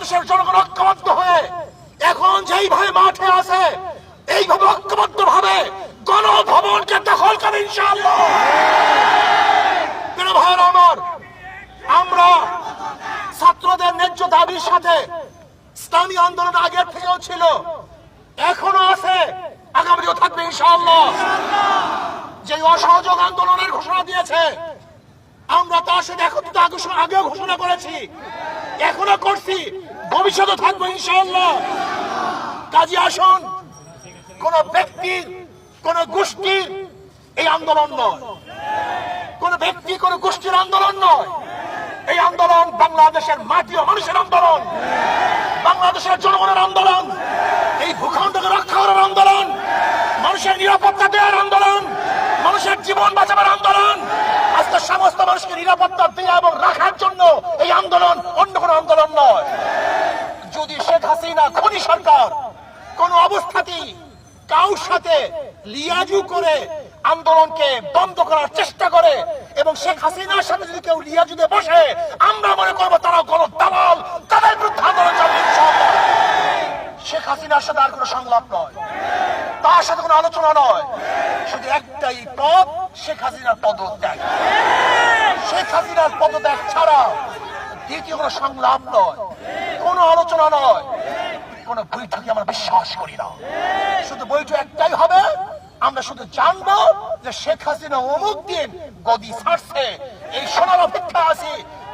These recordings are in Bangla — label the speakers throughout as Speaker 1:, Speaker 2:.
Speaker 1: বাংলাদেশের জনগণ ঐক্যবদ্ধ হয়ে এখন যেইভাবে মাঠে আছে এইভাবে ঐক্যবদ্ধ ভাবে গণভবনকে দখল করে ইনশাআল্লাহ। প্রিয় ভাইরা আমার, আমরা ছাত্রদের ন্যায্য দাবির সাথে ইসলামী আন্দোলন আগের থেকেও ছিল, এখনো আছে, আগামীও থাকবে ইনশাআল্লাহ। যে অসহযোগ আন্দোলনের ঘোষণা দিয়েছে আমরা তার সাথে একত্রিত আগেও ঘোষণা করেছি, এখনো করছি, ভবিষ্যতে থাকবো ইনশাআল্লাহ। কাজী আসুন, কোন ব্যক্তির কোন গোষ্ঠীর এই আন্দোলন নয়, কোন ব্যক্তি কোন গোষ্ঠীর আন্দোলন নয়। এই আন্দোলন বাংলাদেশের মাটি ও মানুষের আন্দোলন, বাংলাদেশের জনগণের আন্দোলন, এই ভূখণ্ডকে রক্ষা করার আন্দোলন, মানুষের নিরাপত্তা দেওয়ার আন্দোলন, মানুষের জীবন বাঁচাবার আন্দোলন। আজকে সমস্ত মানুষকে নিরাপত্তা দেওয়া এবং রাখার জন্য এই আন্দোলন, অন্য কোনো আন্দোলন নয়। যদি শেখ হাসিনা খুনি সরকার কোন অবস্থাতেই কারোর সাথে লিয়াজু করে আন্দোলনকে বন্ধ করার চেষ্টা করে এবং শেখ হাসিনার সাথে যদি কেউ লিয়াজুতে বসে, আমরা মনে করবো তারা কোন দালাল, তাদের বিরুদ্ধে আন্দোলন চালাবে ইনশাআল্লাহ। শেখ হাসিনার সাথে আর কোনো সংলাপ নয়, তার সাথে কোনো আলোচনা নয়, শুধু একটাই পদ, শেখ হাসিনার পদত্যাগ। শেখ হাসিনার পদত্যাগ ছাড়া দ্বিতীয় কোনো সংলাপ নয়, কোনো আলোচনা নয়, কোনো বৈঠকে আমরা বিশ্বাস করি না। শুধু বৈঠক একটাই হবে, আমরা শুধু জানবো যে শেখ হাসিনা অমুক দিন গদি ছাড়ছে, এই শোনার অপেক্ষা আছি।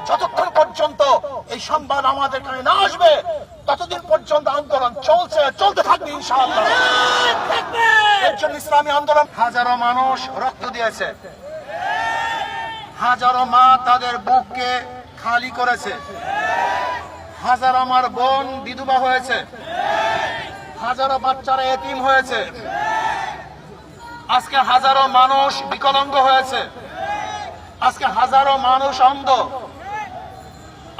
Speaker 1: যতক্ষণ পর্যন্ত এই সংবাদ আমাদের কাছে না আসবে ততদিন পর্যন্ত আন্দোলন চলতে থাকবে ইনশাআল্লাহ। এর জন্য ইসলামী আন্দোলন, হাজারো মানুষ রক্ত দিয়েছে, হাজারো মা তাদের বুককে খালি করেছে, হাজারো আমার বোন বিধবা হয়েছে, হাজারো বাচ্চারা এতিম হয়েছে, আজকে হাজারো মানুষ বিকলাঙ্গ হয়েছে, আজকে হাজারো মানুষ অন্ধ,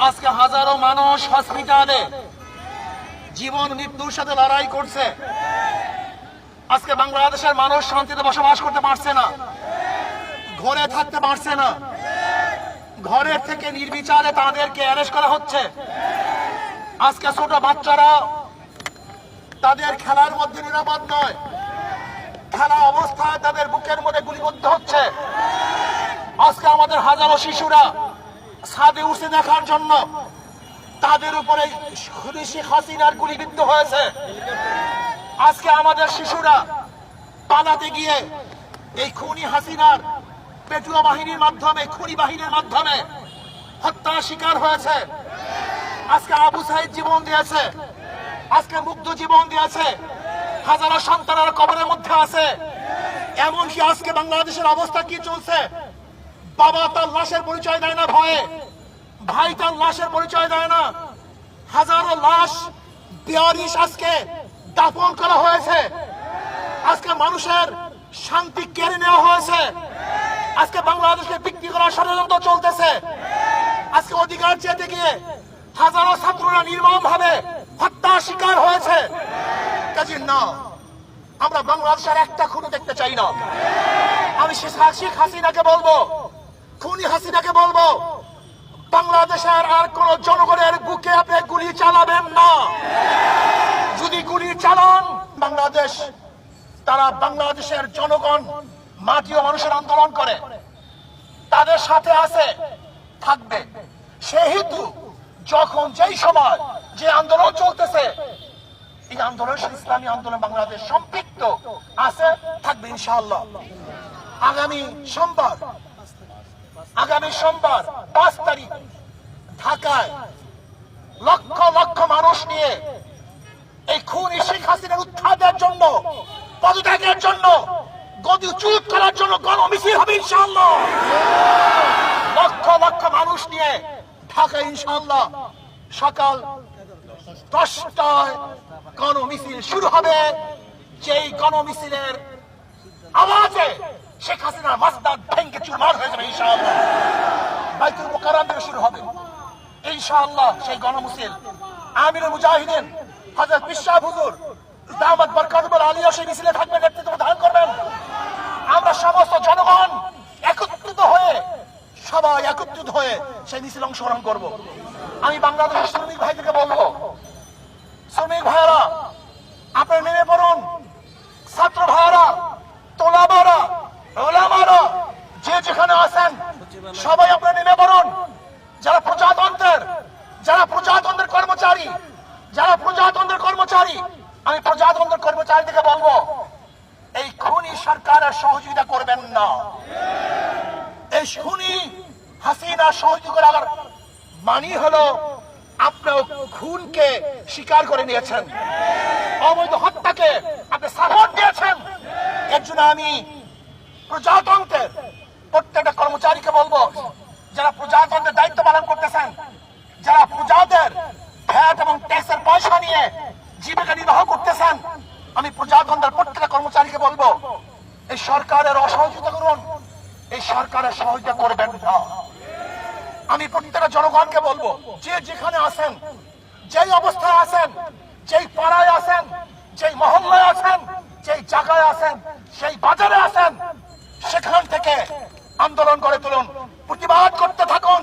Speaker 1: আজকে হাজারো মানুষ হসপিটালে জীবন মৃত্যুর সাথে লড়াই করছে। আজকে বাংলাদেশের মানুষ শান্তিতে বসবাস করতে পারছে না, ঘরে থাকতে পারছে না, ঘরের থেকে নির্বিচারে তাদেরকে অ্যারেস্ট করা হচ্ছে। আজকে ছোট বাচ্চারা তাদের খেলার মধ্যে নিরাপদ নয়, খেলা অবস্থায় তাদের বুকের মধ্যে গুলিবদ্ধ হচ্ছে। আজকে আমাদের হাজারো শিশুরা ছাদে উঠে দেখার জন্য তাদের উপরে শেখ হাসিনার গুলিবিদ্ধ হয়েছে। আজকে আমাদের শিশুরা পালাতে গিয়ে এই খুনি হাসিনার পেটুয়া বাহিনীর মাধ্যমে, খুনি বাহিনীর মাধ্যমে হত্যার শিকার হয়েছে। আজকে আবু সাইদ জীবন দিয়েছে, আজকে মুগ্ধ জীবন দিয়েছে, হাজারো সন্তানেরা কবরের মধ্যে আছে। এমনকি আজকে বাংলাদেশের অবস্থা কি চলছে, বাবা তার লাশের পরিচয় দেয় না ভয়ে, ভাই তার লাশের পরিচয় দেয় না, হাজারো লাশ বেয়ারিশ আজকে দাফন করা হয়েছে। আজকে মানুষের শান্তি কেড়ে নেওয়া হয়েছে, আজকে বাংলাদেশকে বিক্রি করার ষড়যন্ত্র চলতেছে। আজকে অধিকার চেতে গিয়ে হাজারো ছাত্ররা নির্মম ভাবে হত্যার শিকার হয়েছে। কাজে না, আমরা বাংলাদেশের একটা খুনি দেখতে চাই না। আমি শেখ হাসিনাকে বলবো, খুনি হাসিনাকে বলবো, বাংলাদেশের আর কোন জনগণের বুকে আপনি গুলি চালাবেন না। যদি গুলি চালান বাংলাদেশ, তারা বাংলাদেশের জনগণ মাটি ও মানুষের আন্দোলন করে, তাদের সাথে আছে, থাকবে। সেহেতু যখন যেই সময় যে আন্দোলন চলতেছে, এই আন্দোলন ইসলামী আন্দোলন বাংলাদেশ সম্পৃক্ত আছে, থাকবে ইনশাআল্লাহ। আগামী সোমবার 5 তারিখ ঢাকায় লক্ষ লক্ষ মানুষ নিয়ে এই খুনি শেখ হাসিনার উৎখাতের জন্য, পদত্যাগের জন্য, গদিচ্যুত করার জন্য গণমিছিল হবে ইনশাআল্লাহ। লক্ষ লক্ষ মানুষ নিয়ে ঢাকা ইনশাআল্লাহ সকাল 10টায় গণমিছিল শুরু হবে। যেই গণমিছিলের আওয়াজে শেখ হাসিনার মাস্তান ভেঙে চুরমার হয়ে যাবে ইনশাআল্লাহ। বাইতুল মুকাররম থেকে শুরু হবে ইনশাআল্লাহ সেই গণমিছিল। আমিরুল মুজাহিদিন হযরত বিশ্বাস হুজুর দামাত বরকাতুল আলিয়া সেই মিছিলে থাকবেন, নেতৃত্ব ধারণ করবেন। আমরা সমস্ত জনগণ সবাই একত্রিত হয়ে সেই মিছিল অংশগ্রহণ করব। আমি বাংলাদেশের শ্রমিক ভাইদেরকে বলবো, সবাই আপনারা নেমে পড়ুন। যারা প্রজাতন্ত্রের কর্মচারী, আমি প্রজাতন্ত্রের কর্মচারীদেরকে বলবো, এই খুনি সরকারের সহযোগিতা করবেন না। এই খুনি হাসিনা সহযোগিতা করার মানি হলো আপনার খুনকে স্বীকার করে নিয়েছেন, অবৈধ হত্যাকে আপনি সাপোর্ট দিয়েছেন। এর জন্য আমি প্রজাতন্ত্রের প্রত্যেকটা কর্মচারীকে বলবো, যারা প্রজাতন্ত্রের দায়িত্ব পালন করতেছেন, যারা প্রজাদের ভ্যাট এবং ট্যাক্সের পয়সা নিয়ে জীবিকা নির্বাহ করতেছেন, আমি প্রজাতন্ত্রের প্রত্যেকটা কর্মচারীকে বলবো, এই সরকারের অসহযোগিতা করুন, এই সরকারের সহযোগিতা করবেন না। আমি প্রত্যেকটা জনগণকে বলবো, যে যেখানে আছেন, যেই অবস্থায় আছেন, যেই পাড়ায় আছেন, যেই মহল্লায় আছেন, যেই জায়গায় আছেন, সেই বাজারে আছেন, সেখান থেকে আন্দোলন করে তুলুন, প্রতিবাদ করতে থাকুন।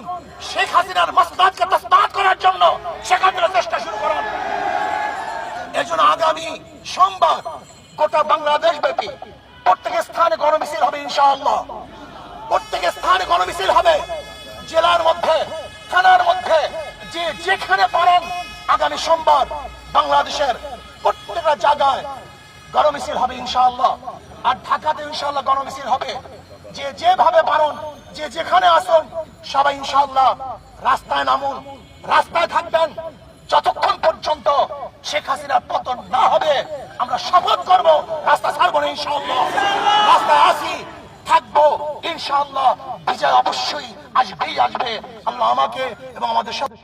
Speaker 1: শেখ হাসিনার মসনদকে তসনদ করার জন্য সেখান থেকে চেষ্টা শুরু করুন। এই জন্য আগামী সোমবার গোটা বাংলাদেশ ব্যাপী প্রত্যেক স্থানে গণমিছিল হবে ইনশাআল্লাহ। প্রত্যেক স্থানে গণমিছিল হবে, জেলার মধ্যে, থানার মধ্যে, যে যেখানে পারেন আগামী সোমবার বাংলাদেশের প্রত্যেকটা জায়গায় গণমিছিল হবে ইনশাআল্লাহ। আর ঢাকাতে ইনশাআল্লাহ গণমিছিল হবে। যে যেভাবে পারেন, যে যেখানে আসুন, সবাই ইনশাআল্লাহ রাস্তায় নামুন, রাস্তায় থাকবেন যতক্ষণ পর্যন্ত শেখ হাসিনার পতন না হবে। আমরা শপথ করব, রাস্তা ছাড়বো না ইনশাআল্লাহ। রাস্তায় আসি, থাকবো ইনশাআল্লাহ। বিজয় অবশ্যই আসবেই আসবে। আল্লাহ আমাকে এবং আমাদের সাথে